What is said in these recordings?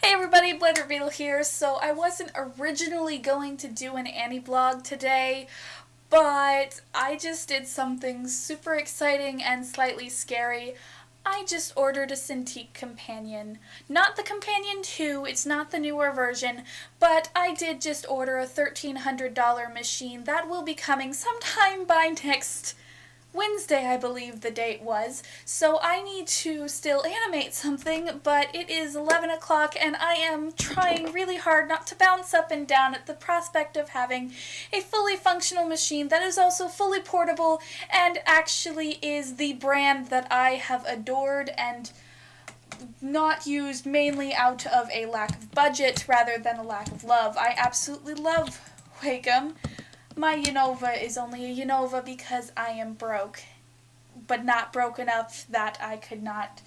Hey everybody, Blender Beetle here. So I wasn't originally going to do an Aniblog today, but I just did something super exciting and slightly scary. I just ordered a Cintiq companion. Not the Companion 2, it's not the newer version, but I did just order a $1,300 machine that will be coming sometime by next Wednesday, I believe the date was. So I need to still animate something, but it is 11 o'clock and I am trying really hard not to bounce up and down at the prospect of having a fully functional machine that is also fully portable and actually is the brand that I have adored and not used mainly out of a lack of budget rather than a lack of love. I absolutely love Wacom. My Unova is only a Unova because I am broke, but not broke enough that I could not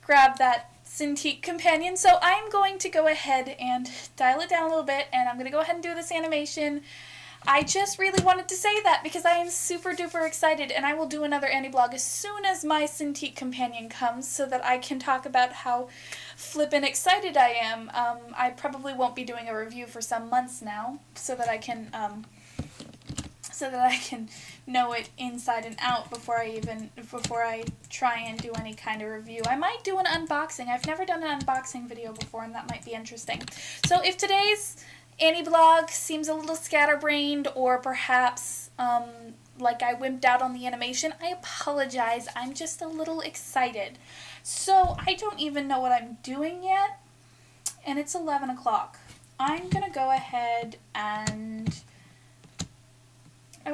grab that Cintiq companion. So I'm going to go ahead and dial it down a little bit, and I'm going to go ahead and do this animation. I just really wanted to say that because I am super duper excited, and I will do another Aniblog as soon as my Cintiq companion comes so that I can talk about how flippin' excited I am. I probably won't be doing a review for some months now so that I can know it inside and out before I try and do any kind of review. I might do an unboxing. I've never done an unboxing video before, and that might be interesting. So if today's Aniblog seems a little scatterbrained or perhaps like I wimped out on the animation, I apologize. I'm just a little excited. So I don't even know what I'm doing yet, and it's 11 o'clock. I'm gonna go ahead and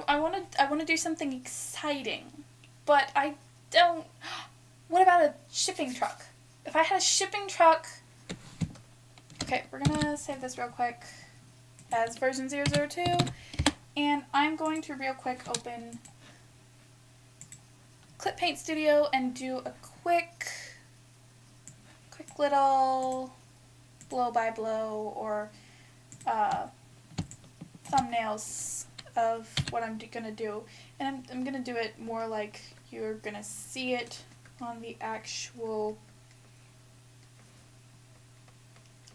I want to do something exciting, but I don't. What about a shipping truck? If I had a shipping truck. Okay, we're gonna save this real quick as version 002, and I'm going to real quick open Clip Paint Studio and do a quick little blow by blow or thumbnails of what I'm gonna do, and I'm gonna do it more like you're gonna see it on the actual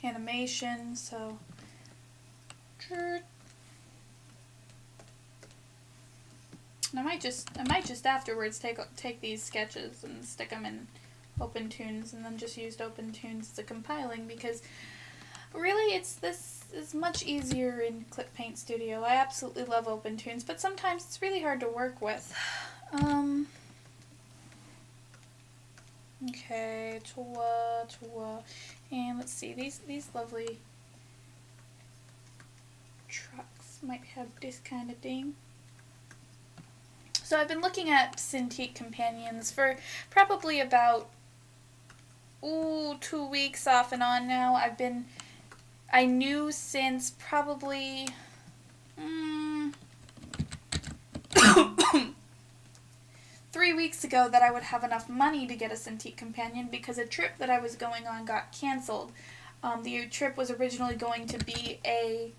animation. So and I might just afterwards take these sketches and stick them in Opentoonz and then just used Opentoonz as a compiling, because really this is much easier in Clip Paint Studio. I absolutely love Opentoonz, but sometimes it's really hard to work with. Okay, Chua, and let's see, these lovely trucks might have this kind of thing. So I've been looking at Cintiq companions for probably about 2 weeks off and on now. I knew since probably 3 weeks ago that I would have enough money to get a Cintiq companion because a trip that I was going on got canceled. The trip was originally going to be a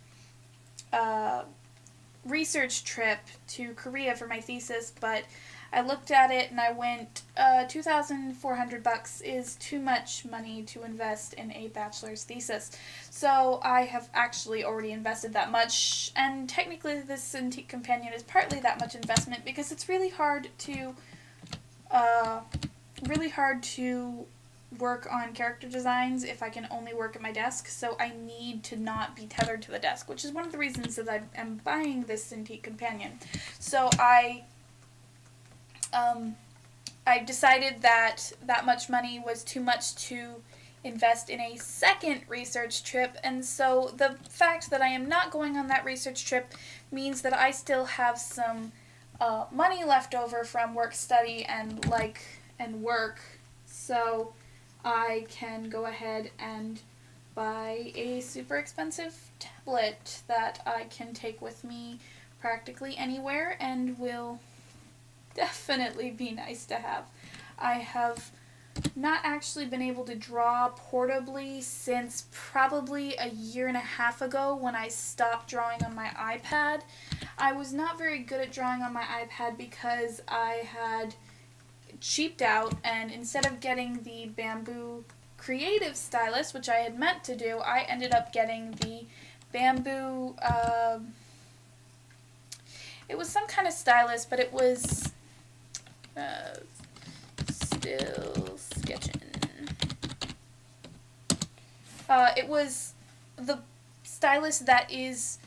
research trip to Korea for my thesis, but I looked at it and I went, $2,400 is too much money to invest in a bachelor's thesis. So I have actually already invested that much, and technically this Cintiq companion is partly that much investment because it's really hard to work on character designs if I can only work at my desk, so I need to not be tethered to the desk, which is one of the reasons that I am buying this Cintiq companion. So I decided that much money was too much to invest in a second research trip, and so the fact that I am not going on that research trip means that I still have some money left over from work study and work, so I can go ahead and buy a super expensive tablet that I can take with me practically anywhere and will definitely be nice to have. I have not actually been able to draw portably since probably a year and a half ago when I stopped drawing on my iPad. I was not very good at drawing on my iPad because I had cheaped out, and instead of getting the bamboo creative stylus, which I had meant to do, I ended up getting the bamboo, it was some kind of stylus, but it was still sketching. It was the stylus that is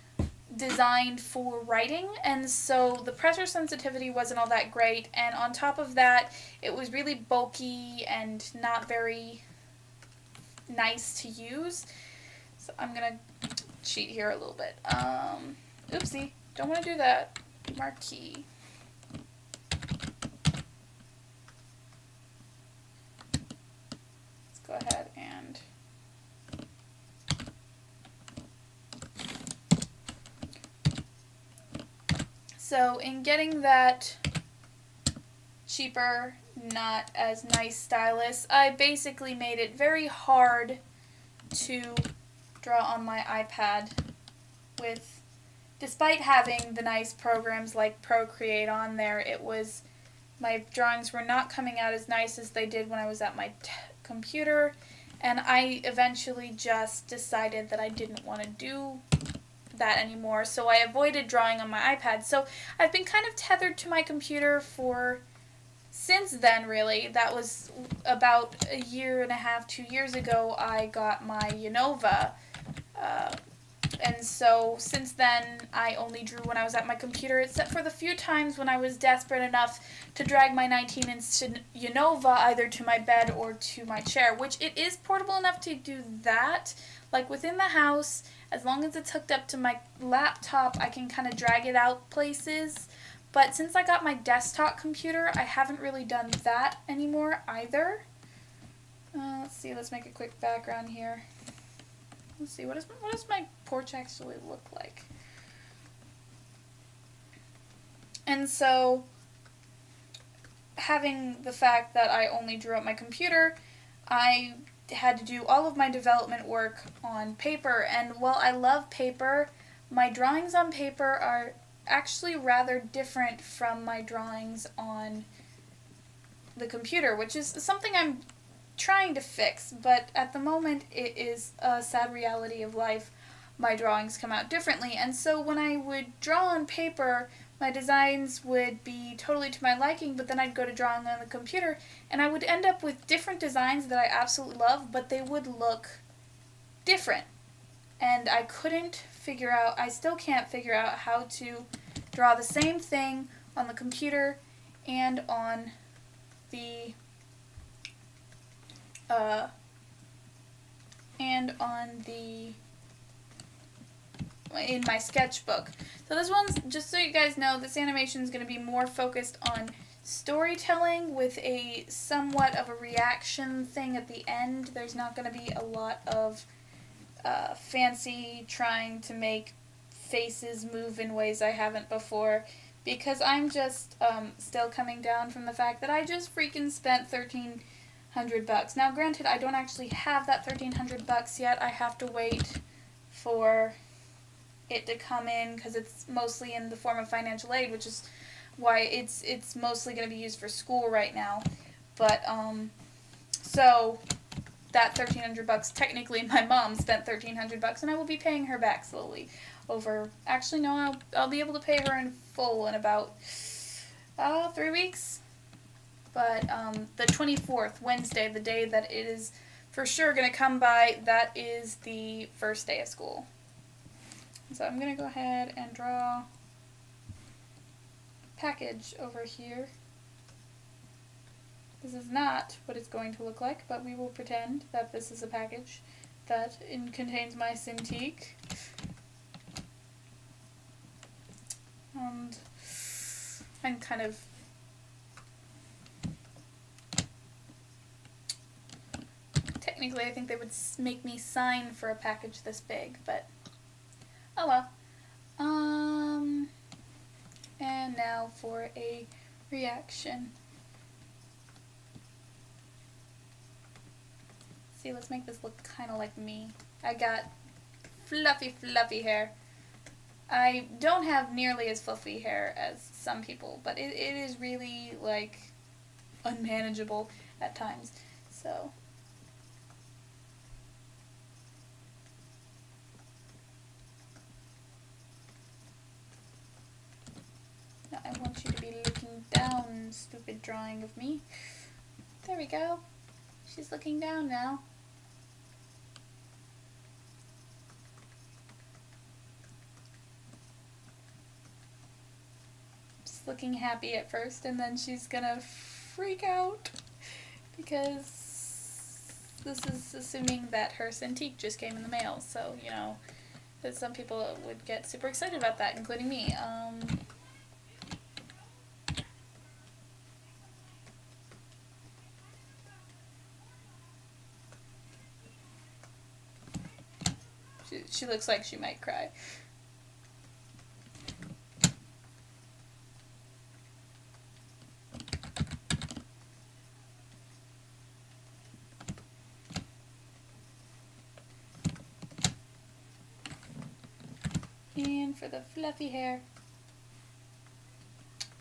designed for writing, and so the pressure sensitivity wasn't all that great, and on top of that it was really bulky and not very nice to use. So I'm gonna cheat here a little bit. Oopsie, don't want to do that. Marquee. Let's go ahead and so in getting that cheaper, not as nice stylus, I basically made it very hard to draw on my iPad with, despite having the nice programs like Procreate on there, my drawings were not coming out as nice as they did when I was at my computer, and I eventually just decided that I didn't want to do that anymore, so I avoided drawing on my iPad. So I've been kind of tethered to my computer since then, really. That was about a year and a half, 2 years ago, I got my Unova. And so since then, I only drew when I was at my computer, except for the few times when I was desperate enough to drag my 19-inch Unova either to my bed or to my chair, which it is portable enough to do that. Like within the house, as long as it's hooked up to my laptop, I can kind of drag it out places. But since I got my desktop computer, I haven't really done that anymore either. Let's see, let's make a quick background here. Let's see, what does my porch actually look like? And so, having the fact that I only drew up my computer, I had to do all of my development work on paper, and while I love paper, my drawings on paper are actually rather different from my drawings on the computer, which is something I'm trying to fix, but at the moment it is a sad reality of life. My drawings come out differently, and so when I would draw on paper, my designs would be totally to my liking, but then I'd go to drawing on the computer, and I would end up with different designs that I absolutely love, but they would look different. And I still can't figure out how to draw the same thing on the computer and on the in my sketchbook. So this one's, just so you guys know, this animation is going to be more focused on storytelling with a somewhat of a reaction thing at the end. There's not going to be a lot of fancy trying to make faces move in ways I haven't before, because I'm just still coming down from the fact that I just freaking spent $1,300. Now granted, I don't actually have that $1,300 yet. I have to wait for it to come in because it's mostly in the form of financial aid, which is why it's mostly going to be used for school right now. But so that $1,300, technically my mom spent $1,300, and I will be paying her back slowly over. Actually, no, I'll be able to pay her in full in about 3 weeks. But the 24th, Wednesday, the day that it is for sure going to come by, that is the first day of school. So I'm going to go ahead and draw package over here. This is not what it's going to look like, but we will pretend that this is a package that contains my Cintiq. And I'm kind of technically I think they would make me sign for a package this big, but oh well. And now for a reaction. See, let's make this look kind of like me. I got fluffy hair. I don't have nearly as fluffy hair as some people, but it is really, like, unmanageable at times. So, want you to be looking down, stupid drawing of me. There we go. She's looking down now. Just looking happy at first, and then she's gonna freak out because this is assuming that her Cintiq just came in the mail. So, you know, that some people would get super excited about that, including me. She looks like she might cry. And for the fluffy hair.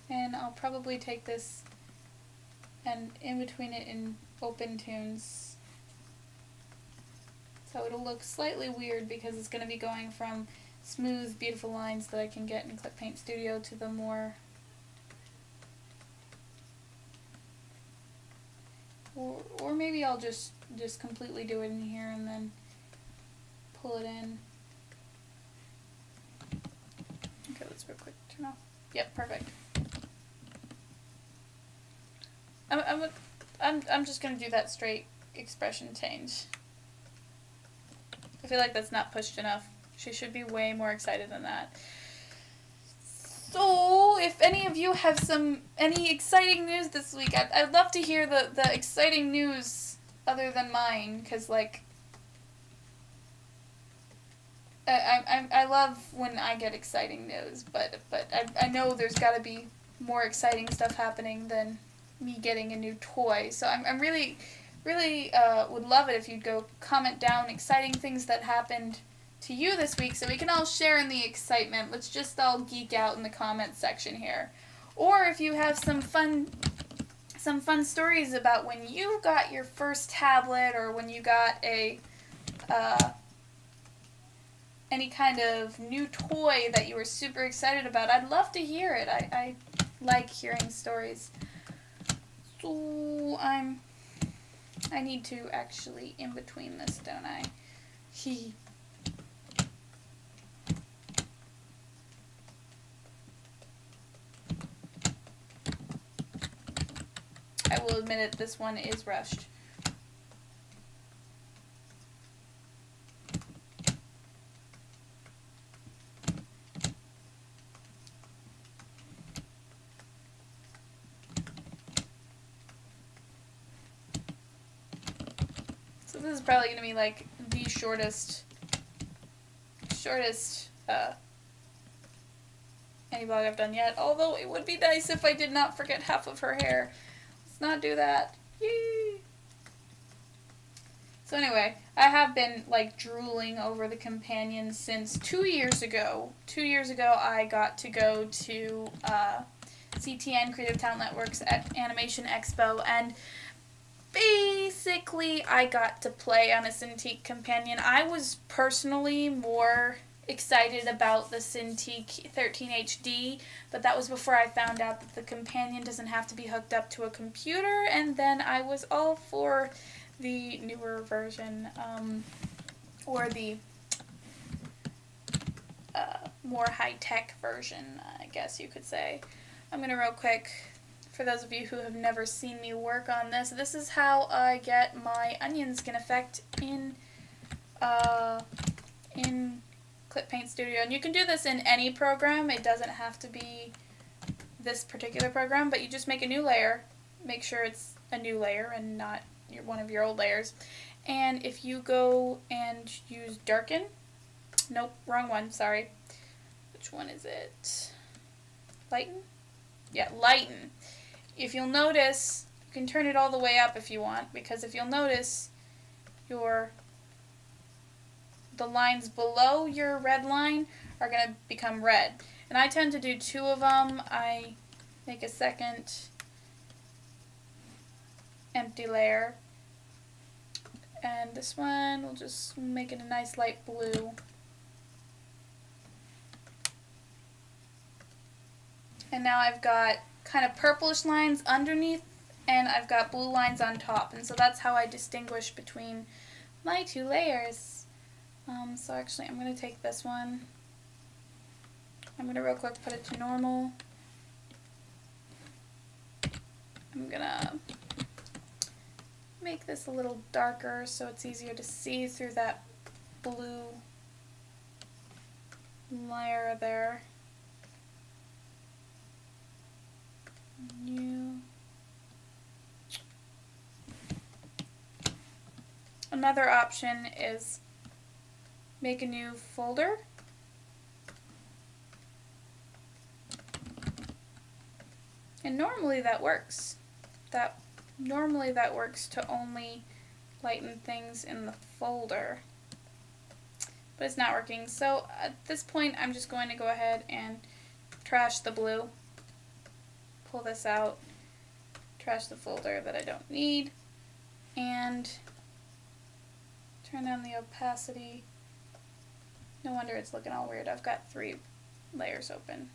And I'll probably take this and in between it in Opentoonz. So it'll look slightly weird because it's going to be going from smooth, beautiful lines that I can get in Clip Paint Studio to the more... Or maybe I'll just completely do it in here and then pull it in. Okay, let's real quick turn off. Yep, perfect. I'm just gonna do that straight expression change. I feel like that's not pushed enough. She should be way more excited than that. So, if any of you have any exciting news this week, I'd love to hear the exciting news other than mine, because, like, I love when I get exciting news, but I know there's got to be more exciting stuff happening than me getting a new toy. So I'm really would love it if you'd go comment down exciting things that happened to you this week so we can all share in the excitement. Let's just all geek out in the comment section here. Or if you have some fun stories about when you got your first tablet or when you got a any kind of new toy that you were super excited about, I'd love to hear it. I like hearing stories. So I need to actually in between this, don't I? I will admit it, this one is rushed. So this is probably going to be like the shortest Aniblog I've done yet, although it would be nice if I did not forget half of her hair. Let's not do that. Yay! So anyway, I have been like drooling over the companion since 2 years ago. 2 years ago I got to go to CTN, Creative Talent Network's Animation Expo, and basically I got to play on a Cintiq companion. I was personally more excited about the Cintiq 13 HD, but that was before I found out that the companion doesn't have to be hooked up to a computer, and then I was all for the newer version, or the more high-tech version, I guess you could say. I'm going to real quick, for those of you who have never seen me work on this, this is how I get my onion skin effect in Clip Paint Studio. And you can do this in any program. It doesn't have to be this particular program, but you just make a new layer. Make sure it's a new layer and not one of your old layers. And if you go and use darken, nope, wrong one, sorry. Which one is it? Lighten? Yeah, lighten. If you'll notice, you can turn it all the way up if you want, because if you'll notice, the lines below your red line are going to become red. And I tend to do 2 of them. I make a second empty layer. And this one, we'll just make it a nice light blue. And now I've got kind of purplish lines underneath, and I've got blue lines on top. And so that's how I distinguish between my two layers. So actually I'm going to take this one. I'm going to real quick put it to normal. I'm going to make this a little darker so it's easier to see through that blue layer there. New. Another option is make a new folder. And normally that works. Normally that works to only lighten things in the folder. But it's not working. So at this point I'm just going to go ahead and trash the blue. Pull this out. Trash the folder that I don't need. And turn down the opacity. No wonder it's looking all weird. I've got 3 layers open.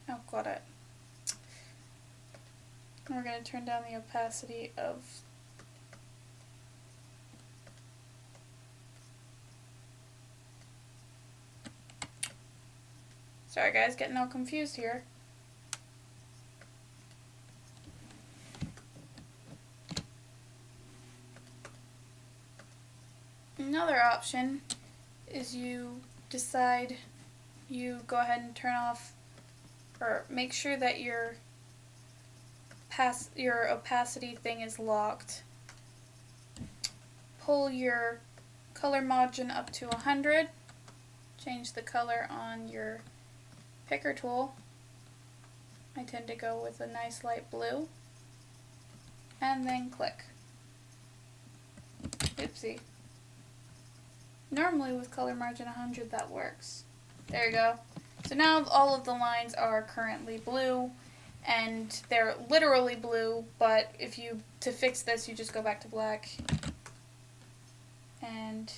Oh, got it. And we're going to turn down the opacity of sorry guys, getting all confused here. Another option is you decide you go ahead and turn off or make sure that your opacity thing is locked. Pull your color margin up to 100. Change the color on your picker tool. I tend to go with a nice light blue. And then click. Oopsie. Normally with color margin 100 that works. There you go. So now all of the lines are currently blue, and they're literally blue, but to fix this you just go back to black. And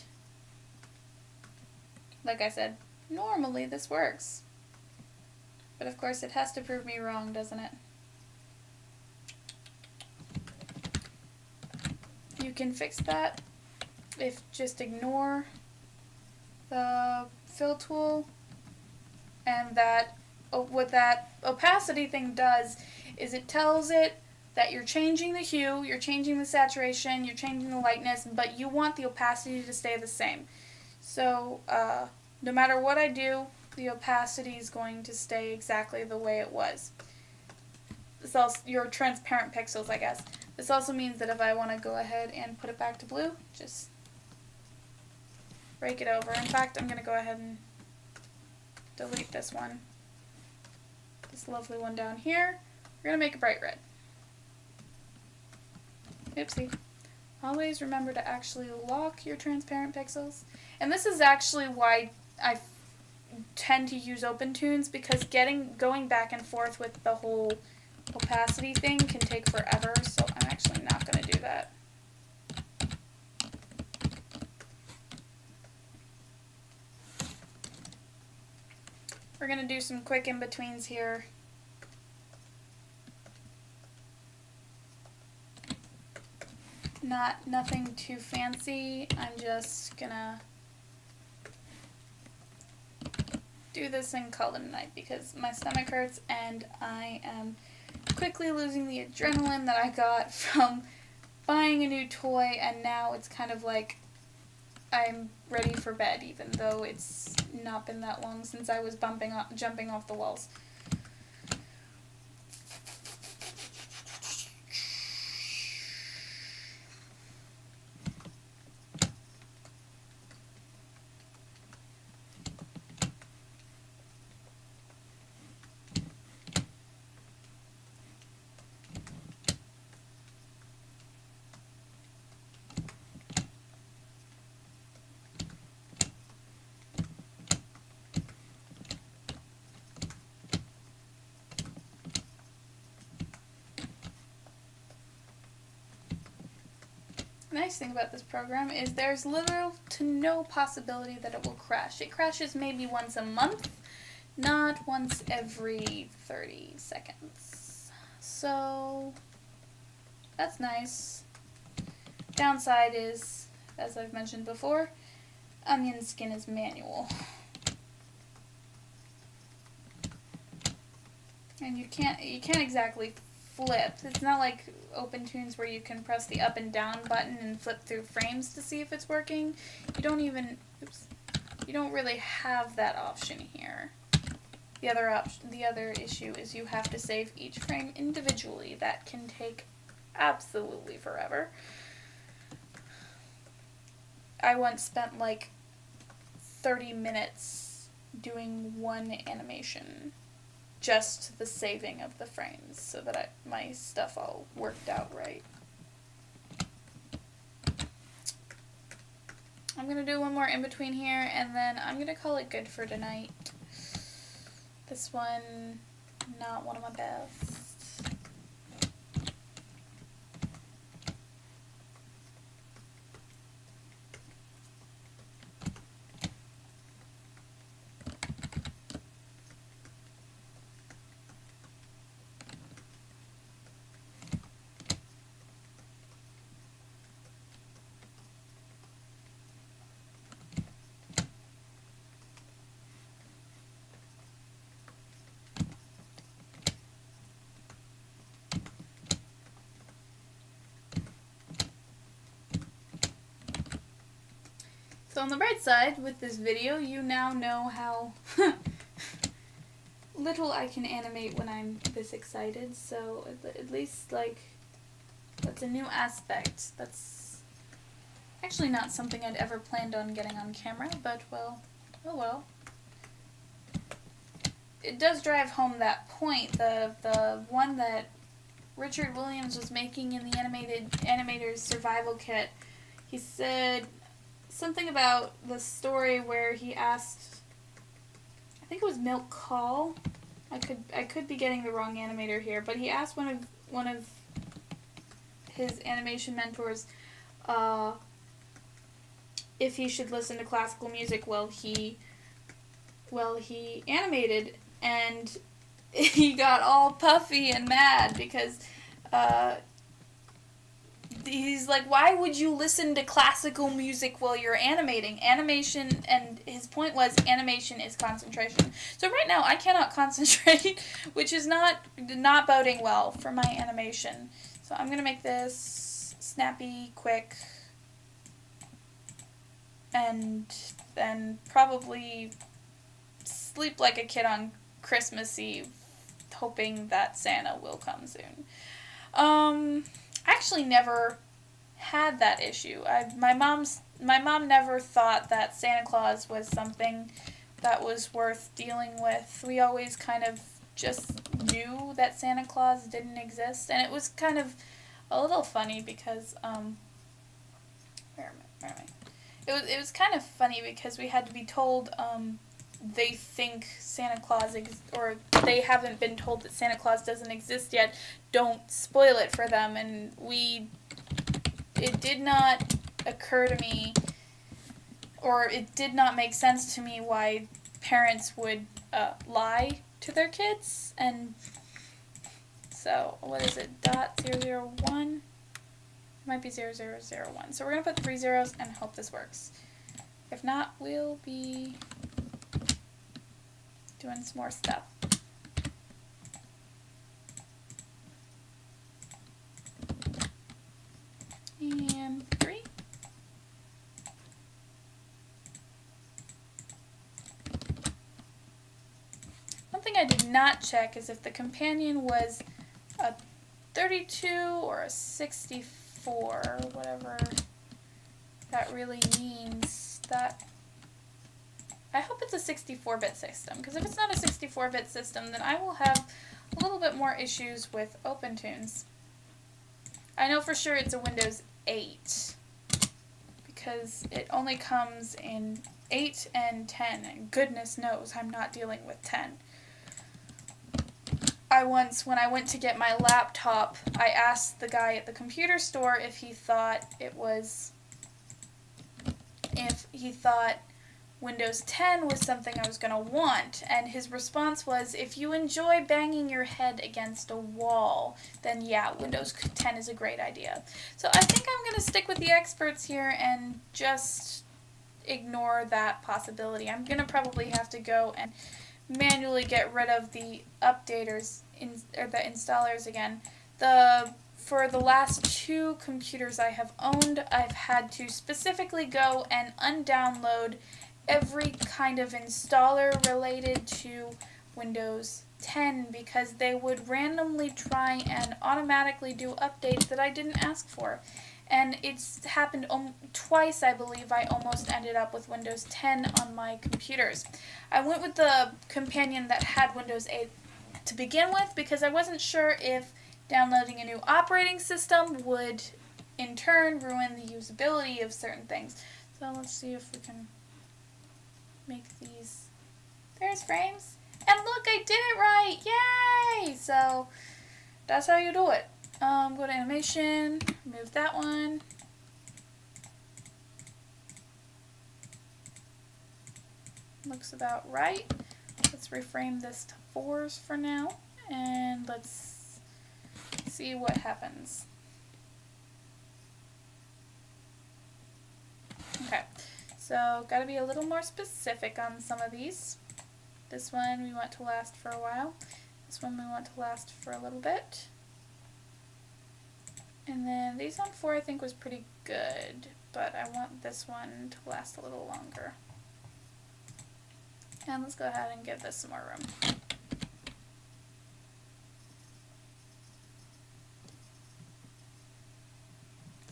like I said, normally this works. But of course it has to prove me wrong, doesn't it? You can fix that if just ignore the fill tool, and what that opacity thing does is it tells it that you're changing the hue, you're changing the saturation, you're changing the lightness, but you want the opacity to stay the same. So no matter what I do, the opacity is going to stay exactly the way it was. This also, your transparent pixels, I guess. This also means that if I want to go ahead and put it back to blue, just break it over. In fact, I'm going to go ahead and delete this one. This lovely one down here. We're going to make it bright red. Oopsie. Always remember to actually lock your transparent pixels. And this is actually why I tend to use Opentoonz, because going back and forth with the whole opacity thing can take forever, so I'm actually not going to do that. We're going to do some quick in-betweens here. Nothing too fancy. I'm just going to do this and call it a night because my stomach hurts and I am quickly losing the adrenaline that I got from buying a new toy, and now it's kind of like I'm ready for bed, even though it's not been that long since I was jumping off the walls. The nice thing about this program is there's little to no possibility that it will crash. It crashes maybe once a month, not once every 30 seconds. So that's nice. Downside is, as I've mentioned before, onion skin is manual. And you can't exactly flip. It's not like Opentoonz where you can press the up and down button and flip through frames to see if it's working. You don't even, you don't really have that option here. The other issue is you have to save each frame individually. That can take absolutely forever. I once spent like 30 minutes doing one animation, just the saving of the frames, so that my stuff all worked out right. I'm going to do one more in between here, and then I'm going to call it good for tonight. This one, not one of my best. So on the bright side, with this video, you now know how little I can animate when I'm this excited, so at least, like, that's a new aspect. That's actually not something I'd ever planned on getting on camera, but, well, oh well. It does drive home that point, the one that Richard Williams was making in the animator's survival kit. He said something about the story where he asked, I think it was Milk Call. I could be getting the wrong animator here, but he asked one of his animation mentors if he should listen to classical music while he animated, and he got all puffy and mad because he's like, why would you listen to classical music while you're animating? Animation, and his point was animation is concentration. So right now I cannot concentrate, which is not boding well for my animation. So I'm going to make this snappy, quick, and then probably sleep like a kid on Christmas Eve, hoping that Santa will come soon. I actually never had that issue. My mom never thought that Santa Claus was something that was worth dealing with. We always kind of just knew that Santa Claus didn't exist, and it was kind of a little funny because where am I? It was kind of funny because we had to be told they think Santa Claus or they haven't been told that Santa Claus doesn't exist yet. Don't spoil it for them, and it did not occur to me, or it did not make sense to me why parents would lie to their kids. And so, what is it? .001? It might be 0001. So we're going to put 3 zeros and hope this works. If not, we'll be doing some more stuff. And 3. One thing I did not check is if the companion was a 32 or a 64, whatever that really means. That I hope it's a 64-bit system, because if it's not a 64-bit system, then I will have a little bit more issues with Opentoonz. I know for sure it's a Windows 8, because it only comes in 8 and 10, and goodness knows I'm not dealing with 10. When I went to get my laptop, I asked the guy at the computer store if he thought Windows 10 was something I was going to want, and his response was, if you enjoy banging your head against a wall, then yeah, Windows 10 is a great idea. So I think I'm going to stick with the experts here and just ignore that possibility. I'm going to probably have to go and manually get rid of the updaters, or the installers again. For the last 2 computers I have owned, I've had to specifically go and undownload every kind of installer related to Windows 10 because they would randomly try and automatically do updates that I didn't ask for. And it's happened twice, I believe. I almost ended up with Windows 10 on my computers. I went with the companion that had Windows 8 to begin with because I wasn't sure if downloading a new operating system would in turn ruin the usability of certain things. So let's see if we can make these. There's frames. And look, I did it right! Yay! So that's how you do it. Go to animation, move that one. Looks about right. Let's reframe this to 4s for now, and let's see what happens. Okay, so gotta be a little more specific on some of these. This one we want to last for a while. This one we want to last for a little bit. And then these on 4 I think was pretty good, but I want this one to last a little longer. And let's go ahead and give this some more room.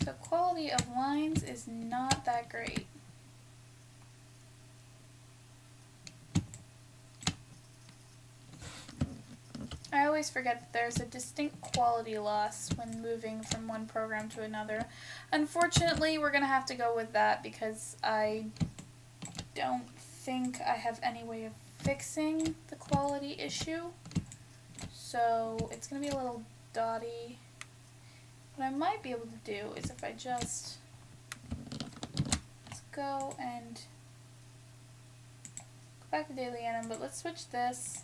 So quality of lines is not that great. I always forget that there's a distinct quality loss when moving from one program to another. Unfortunately, we're going to have to go with that because I don't think I have any way of fixing the quality issue. So it's going to be a little dotty. What I might be able to do is if I just let's go and go back to Daily Anim, but let's switch this.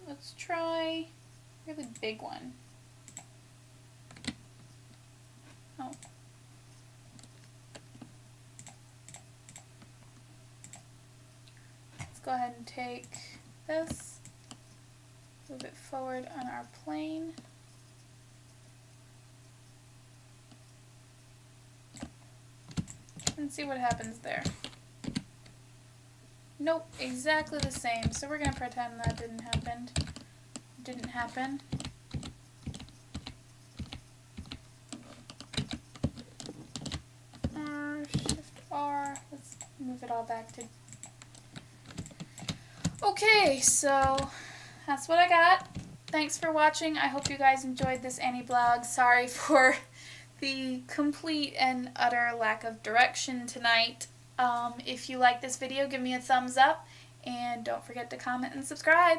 Let's try a really big one. Oh. Let's go ahead and take this, move it forward on our plane. And see what happens there. Nope, exactly the same. So we're going to pretend that didn't happen. Shift R. Let's move it all back to. Okay, so that's what I got. Thanks for watching. I hope you guys enjoyed this Aniblog. Sorry for the complete and utter lack of direction tonight. If you like this video, give me a thumbs up, and don't forget to comment and subscribe.